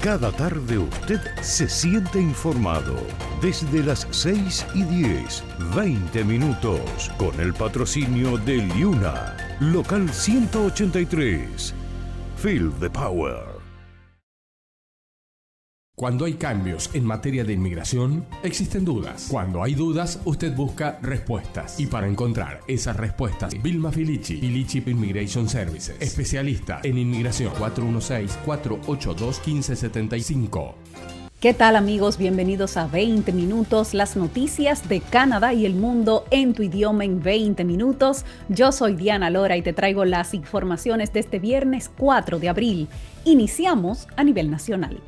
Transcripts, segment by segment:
Cada tarde usted se siente informado. Desde las 6:10, 20 minutos, con el patrocinio de Liuna, local 183. Feel the power. Cuando hay cambios en materia de inmigración, existen dudas. Cuando hay dudas, usted busca respuestas. Y para encontrar esas respuestas, Vilma Filici, Filici Immigration Services, especialista en inmigración, 416-482-1575. ¿Qué tal, amigos? Bienvenidos a 20 minutos, las noticias de Canadá y el mundo en tu idioma en 20 minutos. Yo soy Diana Lora y te traigo las informaciones de este viernes 4 de abril. Iniciamos a nivel nacional.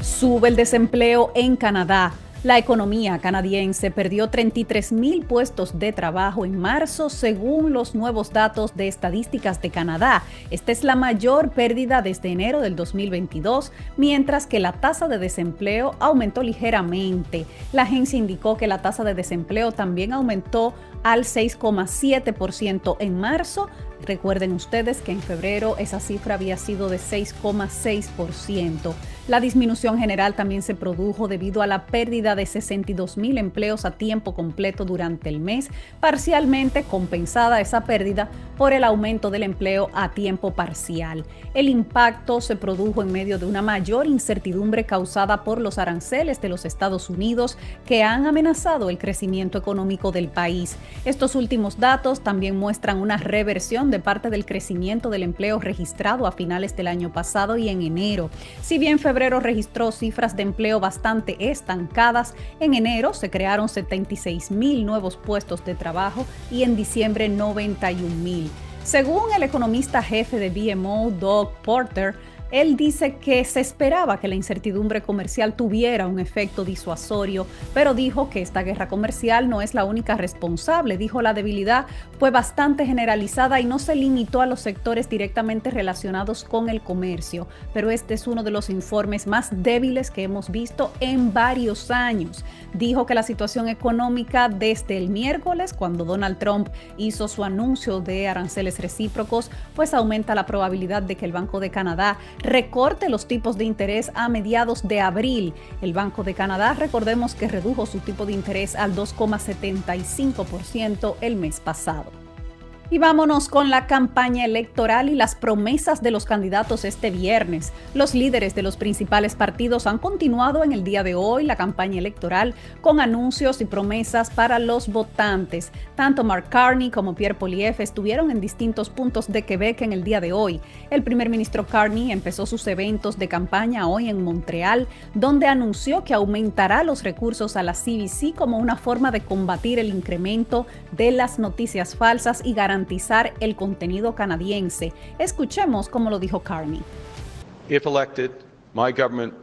Sube el desempleo en Canadá. La economía canadiense perdió 33,000 puestos de trabajo en marzo, según los nuevos datos de Estadísticas de Canadá. Esta es la mayor pérdida desde enero del 2022, mientras que la tasa de desempleo aumentó ligeramente. La agencia indicó que la tasa de desempleo también aumentó al 6,7% en marzo. Recuerden ustedes que en febrero esa cifra había sido de 6,6%. La disminución general también se produjo debido a la pérdida de 62,000 empleos a tiempo completo durante el mes, parcialmente compensada esa pérdida por el aumento del empleo a tiempo parcial. El impacto se produjo en medio de una mayor incertidumbre causada por los aranceles de los Estados Unidos que han amenazado el crecimiento económico del país. Estos últimos datos también muestran una reversión de parte del crecimiento del empleo registrado a finales del año pasado y en enero. Si bien febrero registró cifras de empleo bastante estancadas, en enero se crearon 76,000 nuevos puestos de trabajo y en diciembre 91,000. Según el economista jefe de BMO, Doug Porter, él dice que se esperaba que la incertidumbre comercial tuviera un efecto disuasorio, pero dijo que esta guerra comercial no es la única responsable. Dijo la debilidad fue bastante generalizada y no se limitó a los sectores directamente relacionados con el comercio, pero este es uno de los informes más débiles que hemos visto en varios años. Dijo que la situación económica desde el miércoles, cuando Donald Trump hizo su anuncio de aranceles recíprocos, pues aumenta la probabilidad de que el Banco de Canadá recorte los tipos de interés a mediados de abril. El Banco de Canadá, recordemos que redujo su tipo de interés al 2,75% el mes pasado. Y vámonos con la campaña electoral y las promesas de los candidatos este viernes. Los líderes de los principales partidos han continuado en el día de hoy la campaña electoral con anuncios y promesas para los votantes. Tanto Mark Carney como Pierre Poilievre estuvieron en distintos puntos de Quebec en el día de hoy. El primer ministro Carney empezó sus eventos de campaña hoy en Montreal, donde anunció que aumentará los recursos a la CBC como una forma de combatir el incremento de las noticias falsas y garantizar el contenido canadiense. Escuchemos cómo lo dijo Carney. If elected, my government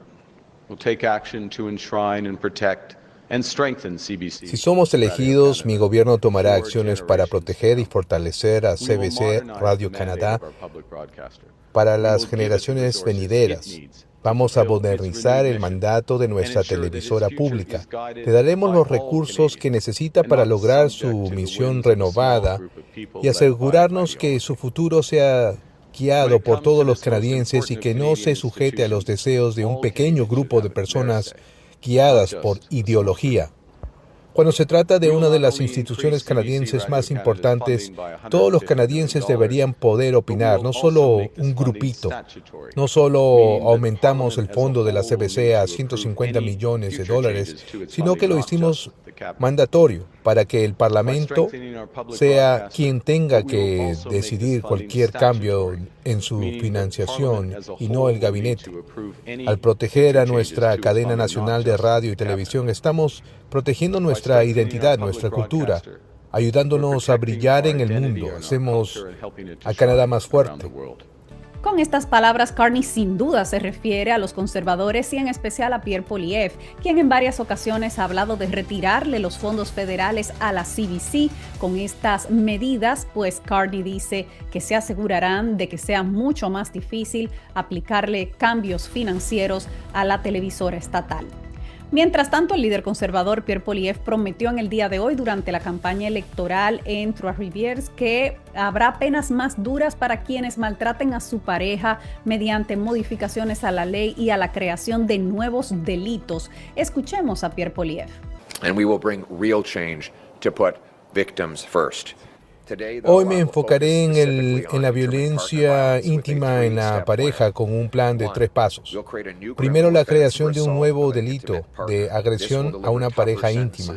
will take action to enshrine and protect and strengthen CBC. Si somos elegidos, mi gobierno tomará acciones para proteger y fortalecer a CBC Radio Canadá para las generaciones venideras. Vamos a modernizar el mandato de nuestra televisora pública. Le daremos los recursos que necesita para lograr su misión renovada y asegurarnos que su futuro sea guiado por todos los canadienses y que no se sujete a los deseos de un pequeño grupo de personas guiadas por ideología. Cuando se trata de una de las instituciones canadienses más importantes, todos los canadienses deberían poder opinar, no solo un grupito. No solo aumentamos el fondo de la CBC a $150 millones, sino que lo hicimos mandatorio para que el Parlamento sea quien tenga que decidir cualquier cambio en su financiación y no el gabinete. Al proteger a nuestra cadena nacional de radio y televisión, estamos protegiendo nuestra identidad, nuestra cultura, ayudándonos a brillar en el mundo. Hacemos a Canadá más fuerte. Con estas palabras, Carney sin duda se refiere a los conservadores y en especial a Pierre Poilievre, quien en varias ocasiones ha hablado de retirarle los fondos federales a la CBC. Con estas medidas, pues Carney dice que se asegurarán de que sea mucho más difícil aplicarle cambios financieros a la televisora estatal. Mientras tanto, el líder conservador Pierre Poilievre prometió en el día de hoy durante la campaña electoral en Trois-Rivières que habrá penas más duras para quienes maltraten a su pareja mediante modificaciones a la ley y a la creación de nuevos delitos. Escuchemos a Pierre Poilievre. And we will bring real change to put victims first. Hoy me enfocaré en la violencia íntima en la pareja con un plan de 3 pasos. Primero, la creación de un nuevo delito de agresión a una pareja íntima.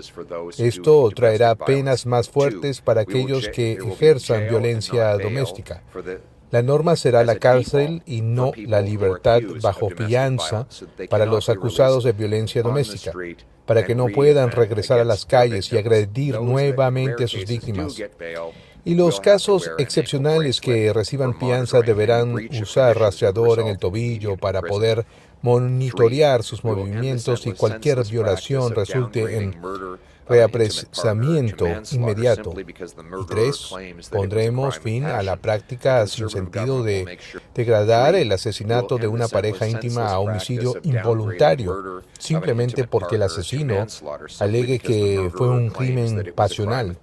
Esto traerá penas más fuertes para aquellos que ejerzan violencia doméstica. La norma será la cárcel y no la libertad bajo fianza para los acusados de violencia doméstica, para que no puedan regresar a las calles y agredir nuevamente a sus víctimas. Y los casos excepcionales que reciban fianza deberán usar rastreador en el tobillo para poder monitorear sus movimientos y cualquier violación resulte en reapresamiento inmediato. Y 3, pondremos fin a la práctica sin sentido de degradar el asesinato de una pareja íntima a homicidio involuntario, simplemente porque el asesino alegue que fue un crimen pasional.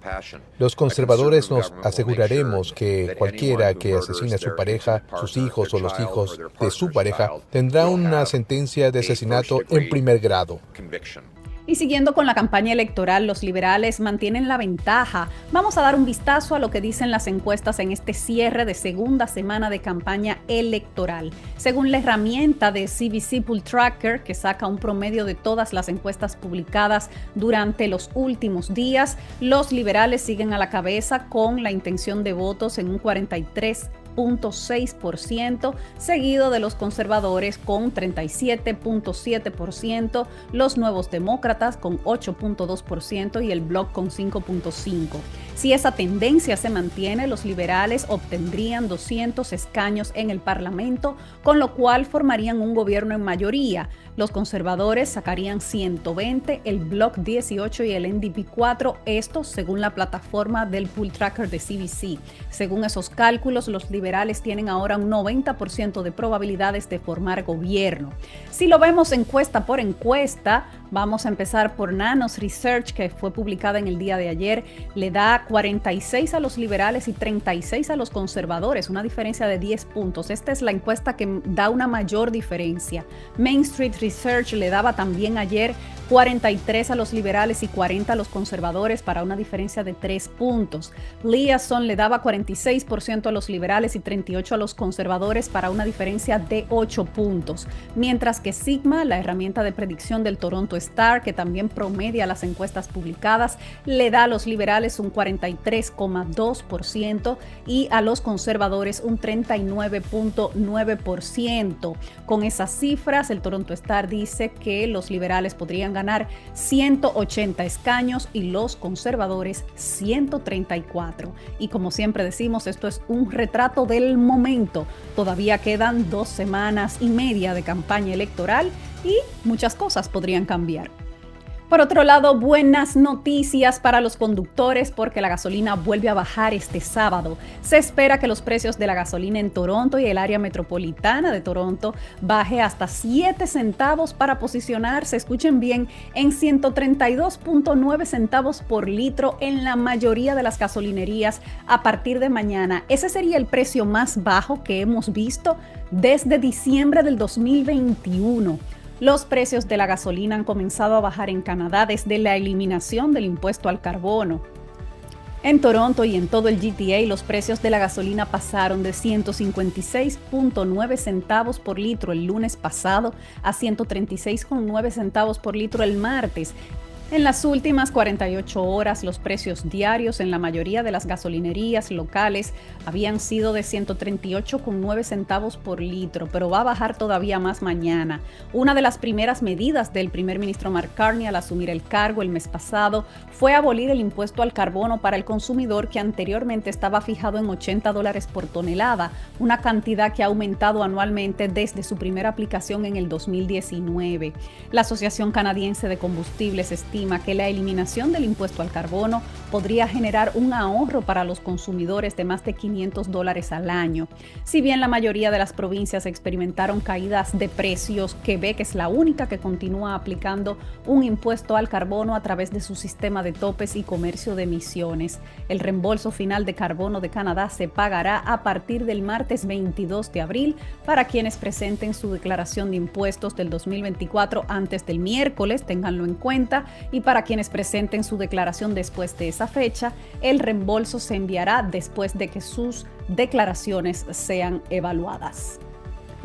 Los conservadores nos aseguraremos que cualquiera que asesine a su pareja, sus hijos o los hijos de su pareja, tendrá una sentencia de asesinato en primer grado. Y siguiendo con la campaña electoral, los liberales mantienen la ventaja. Vamos a dar un vistazo a lo que dicen las encuestas en este cierre de segunda semana de campaña electoral. Según la herramienta de CBC Poll Tracker, que saca un promedio de todas las encuestas publicadas durante los últimos días, los liberales siguen a la cabeza con la intención de votos en un 43.6%, seguido de los conservadores con 37.7%, los nuevos demócratas con 8.2% y el Bloc con 5.5%. Si esa tendencia se mantiene, los liberales obtendrían 200 escaños en el Parlamento, con lo cual formarían un gobierno en mayoría. Los conservadores sacarían 120, el Bloc 18 y el NDP 4, esto según la plataforma del Poll Tracker de CBC. Según esos cálculos, los liberales tienen ahora un 90% de probabilidades de formar gobierno. Si lo vemos encuesta por encuesta, vamos a empezar por Nanos Research, que fue publicada en el día de ayer. Le da 46 a los liberales y 36 a los conservadores, una diferencia de 10 puntos. Esta es la encuesta que da una mayor diferencia. Main Street Research le daba también ayer 43 a los liberales y 40 a los conservadores para una diferencia de 3 puntos. Liaison le daba 46% a los liberales y 38 a los conservadores para una diferencia de 8 puntos. Mientras que Sigma, la herramienta de predicción del Toronto Star, que también promedia las encuestas publicadas, le da a los liberales un 43.2% y a los conservadores un 39.9%. Con esas cifras, el Toronto Star dice que los liberales podrían ganar 180 escaños y los conservadores 134. Y como siempre decimos, esto es un retrato del momento. Todavía quedan 2 semanas y media de campaña electoral y muchas cosas podrían cambiar. Por otro lado, buenas noticias para los conductores porque la gasolina vuelve a bajar este sábado. Se espera que los precios de la gasolina en Toronto y el área metropolitana de Toronto baje hasta 7 centavos para posicionarse, escuchen bien, en 132.9 centavos por litro en la mayoría de las gasolinerías a partir de mañana. Ese sería el precio más bajo que hemos visto desde diciembre del 2021. Los precios de la gasolina han comenzado a bajar en Canadá desde la eliminación del impuesto al carbono. En Toronto y en todo el GTA, los precios de la gasolina pasaron de 156.9 centavos por litro el lunes pasado a 136.9 centavos por litro el martes. En las últimas 48 horas, los precios diarios en la mayoría de las gasolinerías locales habían sido de 138.9 centavos por litro, pero va a bajar todavía más mañana. Una de las primeras medidas del primer ministro Mark Carney al asumir el cargo el mes pasado fue abolir el impuesto al carbono para el consumidor que anteriormente estaba fijado en $80 por tonelada, una cantidad que ha aumentado anualmente desde su primera aplicación en el 2019. La Asociación Canadiense de Combustibles estima estima que la eliminación del impuesto al carbono podría generar un ahorro para los consumidores de más de $500 al año. Si bien la mayoría de las provincias experimentaron caídas de precios, Quebec es la única que continúa aplicando un impuesto al carbono a través de su sistema de topes y comercio de emisiones. El reembolso final de carbono de Canadá se pagará a partir del martes 22 de abril para quienes presenten su declaración de impuestos del 2024 antes del miércoles, ténganlo en cuenta, y para quienes presenten su declaración después de esa fecha, el reembolso se enviará después de que sus declaraciones sean evaluadas.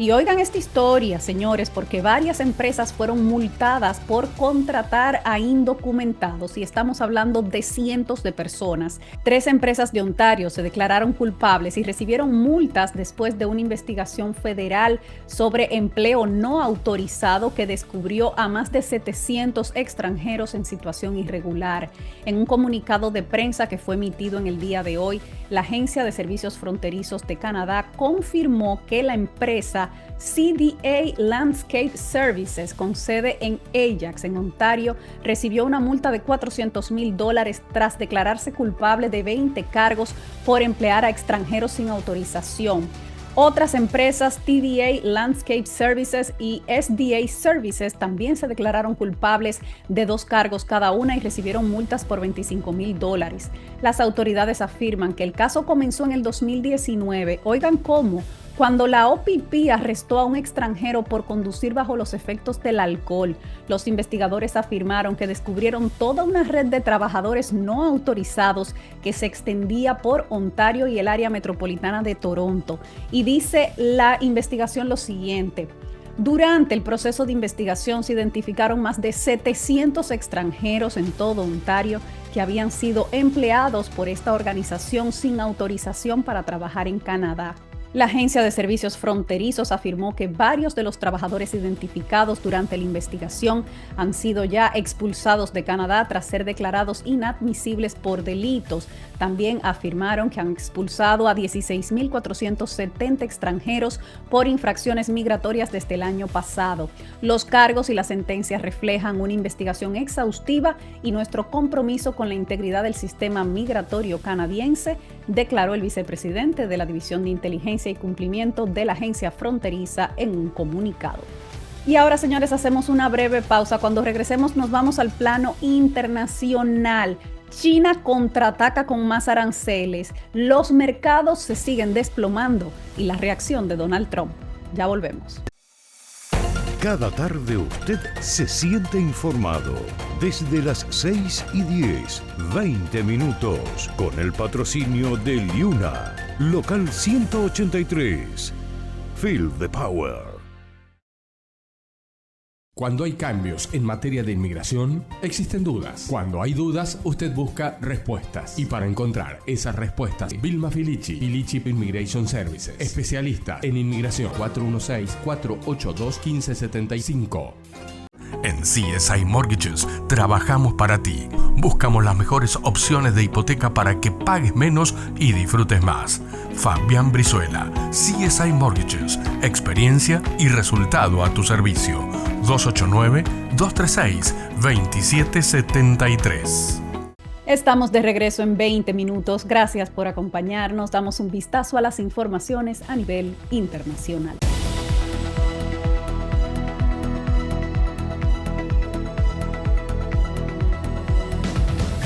Y oigan esta historia, señores, porque varias empresas fueron multadas por contratar a indocumentados y estamos hablando de cientos de personas. 3 empresas de Ontario se declararon culpables y recibieron multas después de una investigación federal sobre empleo no autorizado que descubrió a más de 700 extranjeros en situación irregular. En un comunicado de prensa que fue emitido en el día de hoy, la Agencia de Servicios Fronterizos de Canadá confirmó que la empresa CDA Landscape Services, con sede en Ajax, en Ontario, recibió una multa de $400,000 tras declararse culpable de 20 cargos por emplear a extranjeros sin autorización. Otras empresas, TDA Landscape Services y SDA Services, también se declararon culpables de 2 cargos cada una y recibieron multas por $25,000. Las autoridades afirman que el caso comenzó en el 2019. Oigan cómo. Cuando la OPP arrestó a un extranjero por conducir bajo los efectos del alcohol, los investigadores afirmaron que descubrieron toda una red de trabajadores no autorizados que se extendía por Ontario y el área metropolitana de Toronto. Y dice la investigación lo siguiente: durante el proceso de investigación se identificaron más de 700 extranjeros en todo Ontario que habían sido empleados por esta organización sin autorización para trabajar en Canadá. La Agencia de Servicios Fronterizos afirmó que varios de los trabajadores identificados durante la investigación han sido ya expulsados de Canadá tras ser declarados inadmisibles por delitos. También afirmaron que han expulsado a 16,470 extranjeros por infracciones migratorias desde el año pasado. Los cargos y las sentencias reflejan una investigación exhaustiva y nuestro compromiso con la integridad del sistema migratorio canadiense, declaró el vicepresidente de la División de Inteligencia y Cumplimiento de la Agencia Fronteriza en un comunicado. Y ahora, señores, hacemos una breve pausa. Cuando regresemos nos vamos al plano internacional. China contraataca con más aranceles, los mercados se siguen desplomando y la reacción de Donald Trump. Ya volvemos. Cada tarde usted se siente informado. Desde las 6:10, 20 minutos, con el patrocinio de Liuna, local 183. Feel the power. Cuando hay cambios en materia de inmigración, existen dudas. Cuando hay dudas, usted busca respuestas. Y para encontrar esas respuestas, Vilma Filici, Filici Immigration Services, especialista en inmigración, 416-482-1575. En CSI Mortgages trabajamos para ti. Buscamos las mejores opciones de hipoteca para que pagues menos y disfrutes más. Fabián Brizuela, CSI Mortgages, experiencia y resultado a tu servicio. 289-236-2773. Estamos de regreso en 20 minutos. Gracias por acompañarnos. Damos un vistazo a las informaciones a nivel internacional.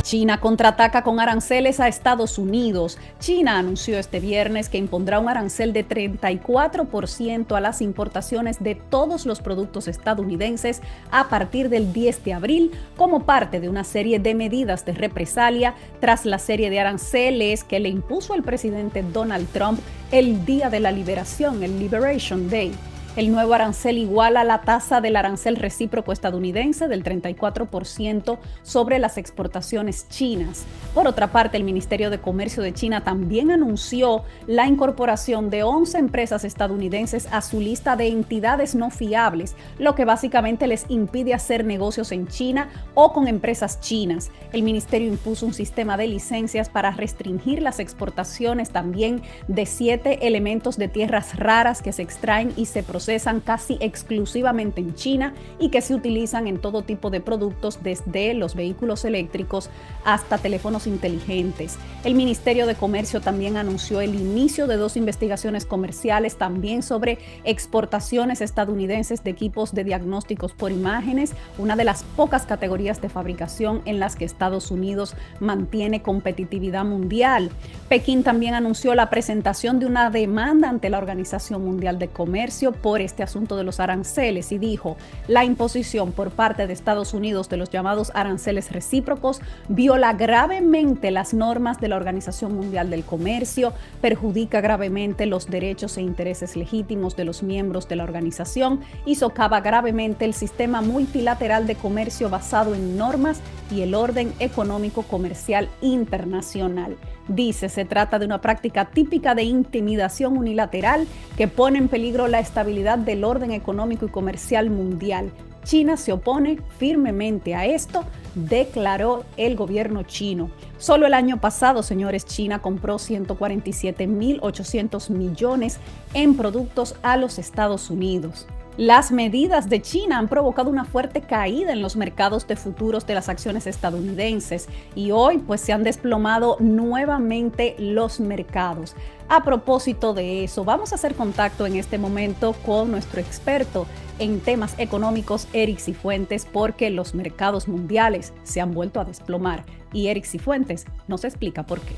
China contraataca con aranceles a Estados Unidos. China anunció este viernes que impondrá un arancel de 34% a las importaciones de todos los productos estadounidenses a partir del 10 de abril como parte de una serie de medidas de represalia tras la serie de aranceles que le impuso el presidente Donald Trump el día de la liberación, el Liberation Day. El nuevo arancel iguala la tasa del arancel recíproco estadounidense del 34% sobre las exportaciones chinas. Por otra parte, el Ministerio de Comercio de China también anunció la incorporación de 11 empresas estadounidenses a su lista de entidades no fiables, lo que básicamente les impide hacer negocios en China o con empresas chinas. El ministerio impuso un sistema de licencias para restringir las exportaciones también de 7 elementos de tierras raras que se extraen y se procesan procesan casi exclusivamente en China y que se utilizan en todo tipo de productos, desde los vehículos eléctricos hasta teléfonos inteligentes. El Ministerio de Comercio también anunció el inicio de 2 investigaciones comerciales también sobre exportaciones estadounidenses de equipos de diagnósticos por imágenes, una de las pocas categorías de fabricación en las que Estados Unidos mantiene competitividad mundial. Pekín también anunció la presentación de una demanda ante la Organización Mundial de Comercio por este asunto de los aranceles y dijo: la imposición por parte de Estados Unidos de los llamados aranceles recíprocos viola gravemente las normas de la Organización Mundial del Comercio, perjudica gravemente los derechos e intereses legítimos de los miembros de la organización y socava gravemente el sistema multilateral de comercio basado en normas y el orden económico comercial internacional. Dice, se trata de una práctica típica de intimidación unilateral que pone en peligro la estabilidad del orden económico y comercial mundial. China se opone firmemente a esto, declaró el gobierno chino. Solo el año pasado, señores, China compró 147.800 millones en productos a los Estados Unidos. Las medidas de China han provocado una fuerte caída en los mercados de futuros de las acciones estadounidenses y hoy pues se han desplomado nuevamente los mercados. A propósito de eso, vamos a hacer contacto en este momento con nuestro experto en temas económicos, Eric Cifuentes, porque los mercados mundiales se han vuelto a desplomar y Eric Cifuentes nos explica por qué.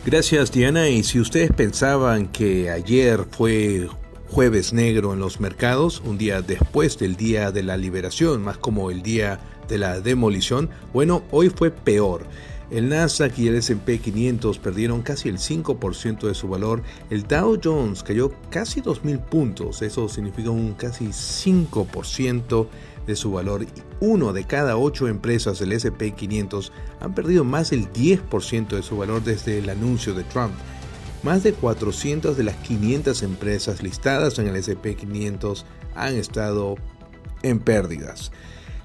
Gracias, Diana. Y si ustedes pensaban que ayer fue Jueves Negro en los mercados, un día después del Día de la Liberación, más como el Día de la Demolición, bueno, hoy fue peor. El Nasdaq y el S&P 500 perdieron casi el 5% de su valor. El Dow Jones cayó casi 2.000 puntos, eso significa un casi 5% de su valor. 1 de cada 8 empresas del S&P 500 han perdido más del 10% de su valor desde el anuncio de Trump. Más de 400 de las 500 empresas listadas en el S&P 500 han estado en pérdidas.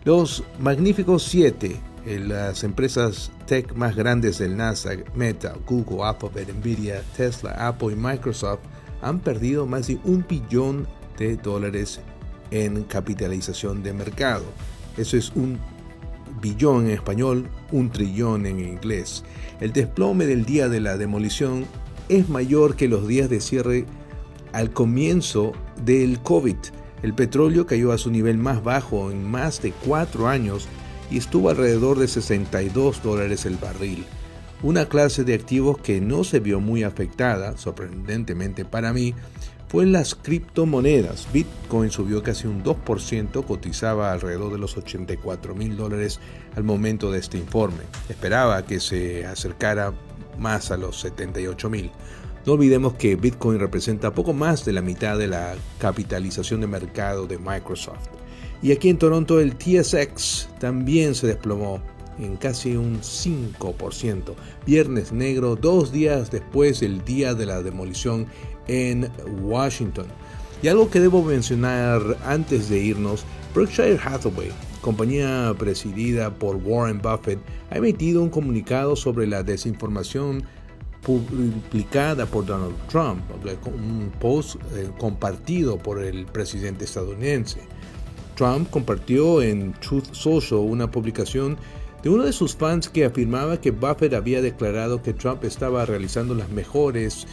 Los magníficos 7, las empresas tech más grandes del Nasdaq, Meta, Google, Alphabet, Nvidia, Tesla, Apple y Microsoft, han perdido más de $1 billón en capitalización de mercado. Eso es un billón en español, un trillón en inglés. El desplome del día de la demolición es mayor que los días de cierre al comienzo del COVID. El petróleo cayó a su nivel más bajo en más de 4 años y estuvo alrededor de $62 el barril. Una clase de activos que no se vio muy afectada, sorprendentemente para mí, fue en las criptomonedas. Bitcoin subió casi un 2%, cotizaba alrededor de los $84,000 al momento de este informe. Esperaba que se acercara más a los 78,000. No olvidemos que Bitcoin representa poco más de la mitad de la capitalización de mercado de Microsoft. Y aquí en Toronto el TSX también se desplomó en casi un 5%. Viernes negro, 2 días después del día de la demolición en Washington. Y algo que debo mencionar antes de irnos, Berkshire Hathaway, compañía presidida por Warren Buffett, ha emitido un comunicado sobre la desinformación publicada por Donald Trump, un post compartido por el presidente estadounidense. Trump compartió en Truth Social una publicación de uno de sus fans que afirmaba que Buffett había declarado que Trump estaba realizando las mejores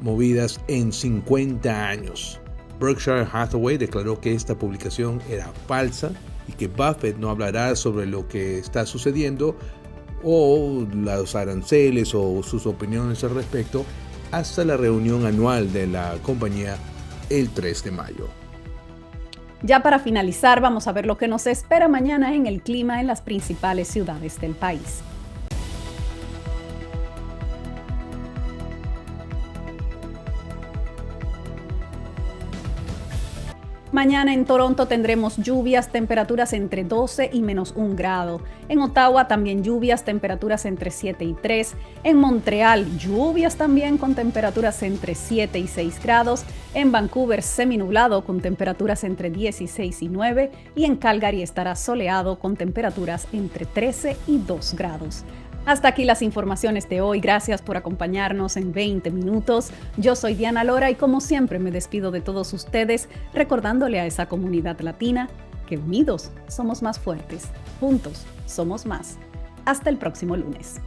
movidas en 50 años. Berkshire Hathaway declaró que esta publicación era falsa y que Buffett no hablará sobre lo que está sucediendo o los aranceles o sus opiniones al respecto hasta la reunión anual de la compañía el 3 de mayo. Ya para finalizar, vamos a ver lo que nos espera mañana en el clima en las principales ciudades del país. Mañana en Toronto tendremos lluvias, temperaturas entre 12 y menos 1 grado. En Ottawa también lluvias, temperaturas entre 7 y 3. En Montreal lluvias también con temperaturas entre 7 y 6 grados. En Vancouver seminublado con temperaturas entre 16 y 9. Y en Calgary estará soleado con temperaturas entre 13 y 2 grados. Hasta aquí las informaciones de hoy. Gracias por acompañarnos en 20 minutos. Yo soy Diana Lora y como siempre me despido de todos ustedes recordándole a esa comunidad latina que unidos somos más fuertes, juntos somos más. Hasta el próximo lunes.